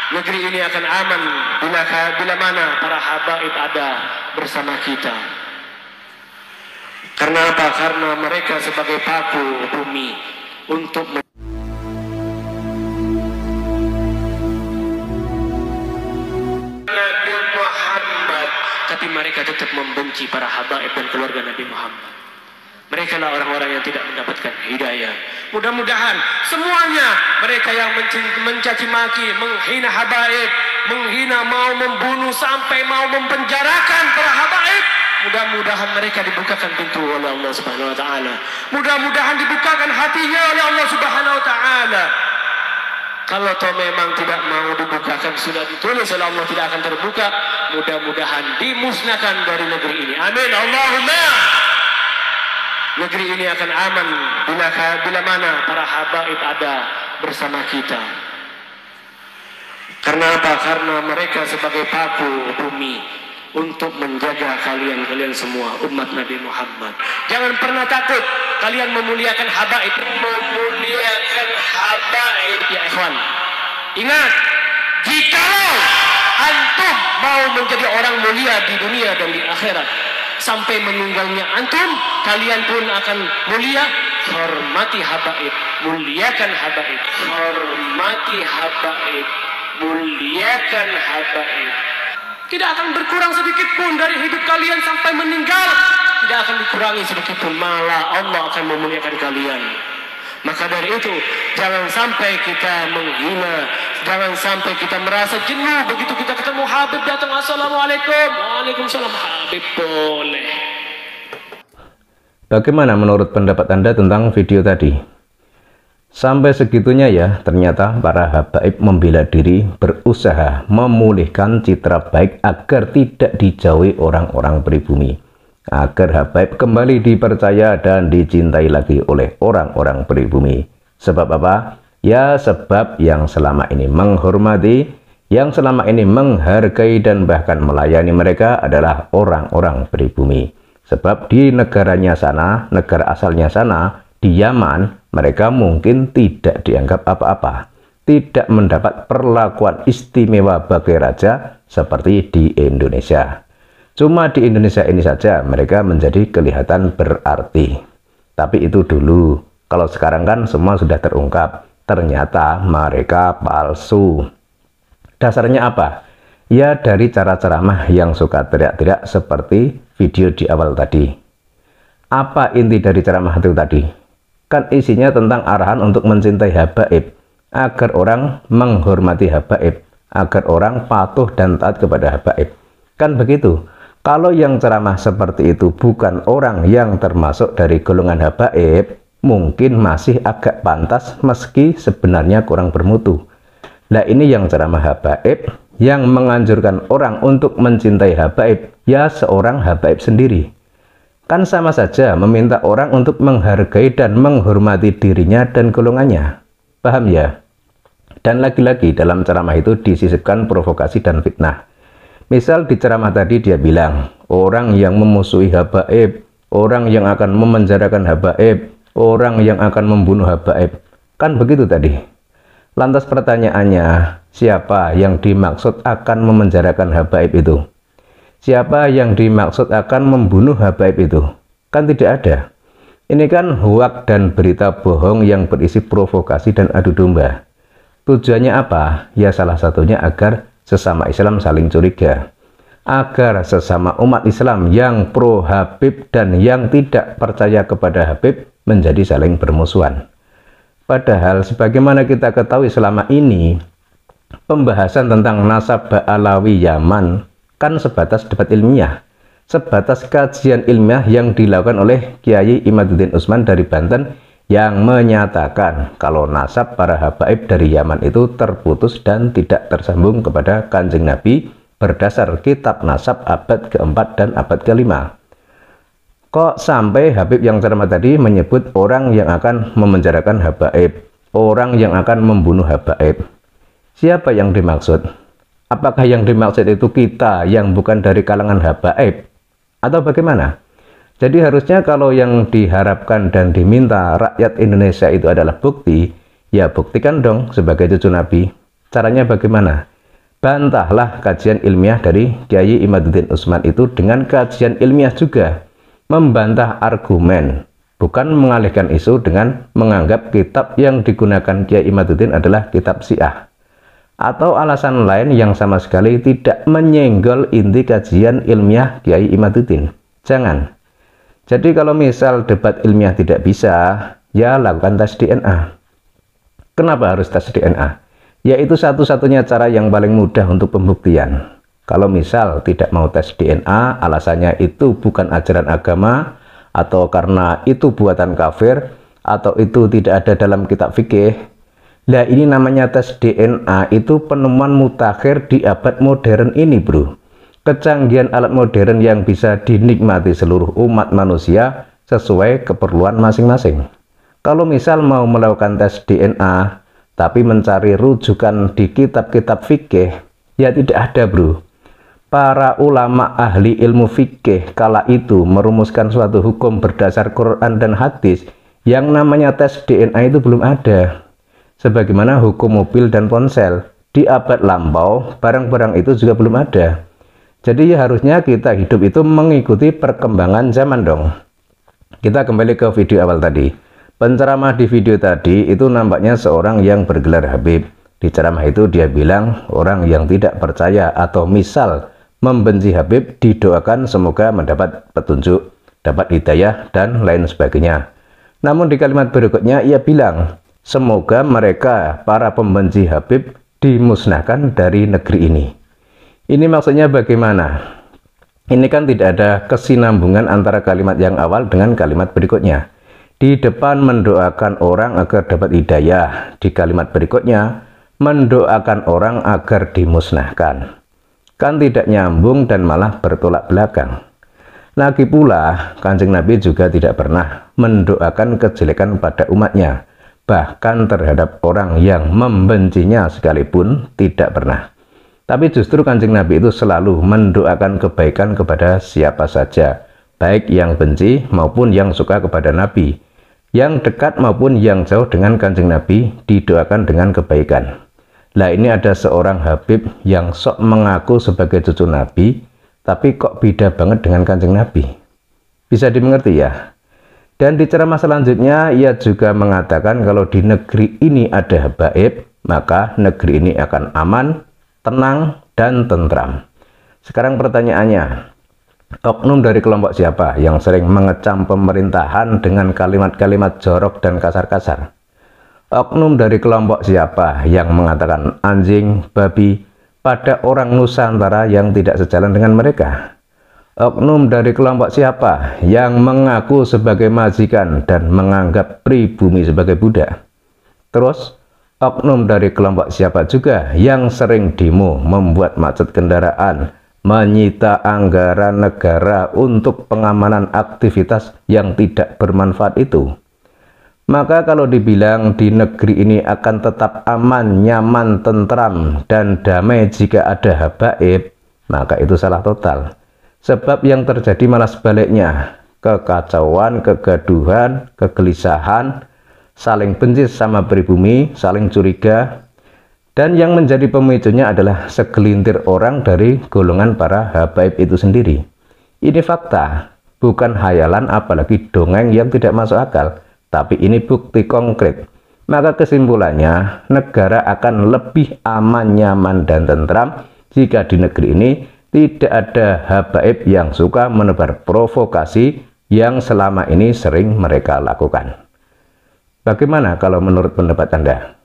Negeri ini akan aman bila mana para habaib ada bersama kita. Karena apa? Karena mereka sebagai paku bumi untuk Nabi Muhammad, tapi mereka tetap membenci para habaib dan keluarga Nabi Muhammad. Mereka lah orang-orang yang tidak mendapatkan hidayah. Mudah-mudahan semuanya, mereka yang mencaci maki, menghina habaib, menghina, mau membunuh sampai mau mempenjarakan para habaib, mudah-mudahan mereka dibukakan pintu oleh Allah Subhanahu wa taala. Mudah-mudahan dibukakan hatinya oleh Allah Subhanahu wa taala. Kalau toh memang tidak mau dibukakan, sudah ditulis oleh Allah tidak akan terbuka, mudah-mudahan dimusnahkan dari negeri ini. Amin. Allahumma. Negeri ini akan aman bila mana para habaib ada bersama kita. Karena apa? Karena mereka sebagai paku bumi untuk menjaga kalian semua umat Nabi Muhammad. Jangan pernah takut kalian memuliakan habaib. Memuliakan habaib ya ikhwan. Ingat, jikalau antum mau menjadi orang mulia di dunia dan di akhirat, sampai meninggalnya antum, kalian pun akan mulia. Hormati habaib, muliakan habaib. Hormati habaib, muliakan habaib. Tidak akan berkurang sedikit pun dari hidup kalian sampai meninggal. Tidak akan dikurangi sedikit pun, malah Allah akan memuliakan kalian. Maka dari itu, jangan sampai kita menghina, jangan sampai kita merasa jenuh begitu kita ketemu Habib datang, assalamualaikum, waalaikumsalam, Habib boleh. Bagaimana menurut pendapat Anda tentang video tadi? Sampai segitunya ya, ternyata para habaib membela diri, berusaha memulihkan citra baik agar tidak dijauhi orang-orang pribumi, agar habaib kembali dipercaya dan dicintai lagi oleh orang-orang pribumi. Sebab apa? Ya sebab yang selama ini menghormati, yang selama ini menghargai dan bahkan melayani mereka adalah orang-orang pribumi. Sebab di negaranya sana, negara asalnya sana, di Yaman, mereka mungkin tidak dianggap apa-apa, tidak mendapat perlakuan istimewa sebagai raja seperti di Indonesia. Cuma di Indonesia ini saja mereka menjadi kelihatan berarti. Tapi itu dulu. Kalau sekarang kan semua sudah terungkap. Ternyata mereka palsu. Dasarnya apa? Ya dari cara ceramah yang suka teriak-teriak seperti video di awal tadi. Apa inti dari ceramah itu tadi? Kan isinya tentang arahan untuk mencintai habaib, agar orang menghormati habaib, agar orang patuh dan taat kepada habaib. Kan begitu. Kalau yang ceramah seperti itu bukan orang yang termasuk dari golongan habaib, mungkin masih agak pantas meski sebenarnya kurang bermutu. Nah ini yang ceramah habaib, yang menganjurkan orang untuk mencintai habaib, ya seorang habaib sendiri. Kan sama saja meminta orang untuk menghargai dan menghormati dirinya dan golongannya. Paham ya? Dan lagi-lagi dalam ceramah itu disisipkan provokasi dan fitnah. Misal di ceramah tadi dia bilang, orang yang memusuhi habaib, orang yang akan memenjarakan habaib, orang yang akan membunuh habaib. Kan begitu tadi. Lantas pertanyaannya, siapa yang dimaksud akan memenjarakan habaib itu? Siapa yang dimaksud akan membunuh habaib itu? Kan tidak ada. Ini kan hoak dan berita bohong yang berisi provokasi dan adu domba. Tujuannya apa? Ya salah satunya agar sesama Islam saling curiga. Agar sesama umat Islam yang pro Habib dan yang tidak percaya kepada Habib menjadi saling bermusuhan. Padahal sebagaimana kita ketahui selama ini, pembahasan tentang nasab Alawi Yaman kan sebatas debat ilmiah, sebatas kajian ilmiah yang dilakukan oleh Kiai Imaduddin Utsman dari Banten yang menyatakan kalau nasab para habaib dari Yaman itu terputus dan tidak tersambung kepada Kanjeng Nabi berdasar kitab nasab abad keempat dan abad kelima. Kok sampai Habib yang ceramah tadi menyebut orang yang akan memenjarakan habaib, orang yang akan membunuh habaib? Siapa yang dimaksud? Apakah yang dimaksud itu kita yang bukan dari kalangan habaib? Atau bagaimana? Jadi harusnya kalau yang diharapkan dan diminta rakyat Indonesia itu adalah bukti, ya buktikan dong sebagai cucu Nabi. Caranya bagaimana? bantahlah kajian ilmiah dari Kiai Imaduddin Usman itu dengan kajian ilmiah juga, membantah argumen, bukan mengalihkan isu dengan menganggap kitab yang digunakan Kiai Imaduddin adalah kitab Syiah, atau alasan lain yang sama sekali tidak menyenggol inti kajian ilmiah Kiai Imaduddin. Jangan. Jadi kalau misal debat ilmiah tidak bisa, ya lakukan tes DNA. Kenapa harus tes DNA? Yaitu satu-satunya cara yang paling mudah untuk pembuktian. Kalau misal tidak mau tes DNA, alasannya itu bukan ajaran agama, atau karena itu buatan kafir, atau itu tidak ada dalam kitab fikih. Lah ini namanya tes DNA itu penemuan mutakhir di abad modern ini, bro. Kecanggihan alat modern yang bisa dinikmati seluruh umat manusia sesuai keperluan masing-masing. Kalau misal mau melakukan tes DNA, tapi mencari rujukan di kitab-kitab fikih, ya tidak ada, bro. Para ulama ahli ilmu fikih kala itu merumuskan suatu hukum berdasar Quran dan hadis, yang namanya tes DNA itu belum ada. Sebagaimana hukum mobil dan ponsel, di abad lampau barang-barang itu juga belum ada. Jadi ya harusnya kita hidup itu mengikuti perkembangan zaman dong. Kita kembali ke video awal tadi. Penceramah di video tadi itu nampaknya seorang yang bergelar Habib. Di ceramah itu dia bilang orang yang tidak percaya atau misal membenci Habib didoakan semoga mendapat petunjuk, dapat hidayah dan lain sebagainya. Namun di kalimat berikutnya ia bilang, semoga mereka para pembenci Habib dimusnahkan dari negeri ini. Ini maksudnya bagaimana? Ini kan tidak ada kesinambungan antara kalimat yang awal dengan kalimat berikutnya. Di depan mendoakan orang agar dapat hidayah, di kalimat berikutnya mendoakan orang agar dimusnahkan. Kan tidak nyambung dan malah bertolak belakang. Lagi pula, Kanjeng Nabi juga tidak pernah mendoakan kejelekan pada umatnya. Bahkan terhadap orang yang membencinya sekalipun tidak pernah. Tapi justru Kanjeng Nabi itu selalu mendoakan kebaikan kepada siapa saja, baik yang benci maupun yang suka kepada Nabi. Yang dekat maupun yang jauh dengan Kanjeng Nabi didoakan dengan kebaikan. Lah ini ada seorang Habib yang sok mengaku sebagai cucu Nabi, tapi kok beda banget dengan Kanjeng Nabi. Bisa dimengerti ya? Dan di ceramah selanjutnya ia juga mengatakan kalau di negeri ini ada habaib, maka negeri ini akan aman, tenang, dan tentram. Sekarang pertanyaannya, oknum dari kelompok siapa yang sering mengecam pemerintahan dengan kalimat-kalimat jorok dan kasar-kasar? Oknum dari kelompok siapa yang mengatakan anjing, babi pada orang Nusantara yang tidak sejalan dengan mereka? Oknum dari kelompok siapa yang mengaku sebagai majikan dan menganggap pribumi sebagai budak? Terus, oknum dari kelompok siapa juga yang sering demo, membuat macet kendaraan, menyita anggaran negara untuk pengamanan aktivitas yang tidak bermanfaat itu? Maka kalau dibilang di negeri ini akan tetap aman, nyaman, tentram, dan damai jika ada habaib, maka itu salah total. Sebab yang terjadi malah sebaliknya, kekacauan, kegaduhan, kegelisahan, saling benci sama pribumi, saling curiga, dan yang menjadi pemicunya adalah segelintir orang dari golongan para habaib itu sendiri. Ini fakta, bukan hayalan apalagi dongeng yang tidak masuk akal, tapi ini bukti konkret. Maka kesimpulannya, negara akan lebih aman, nyaman, dan tentram jika di negeri ini tidak ada habaib yang suka menebar provokasi yang selama ini sering mereka lakukan. Bagaimana kalau menurut pendapat Anda?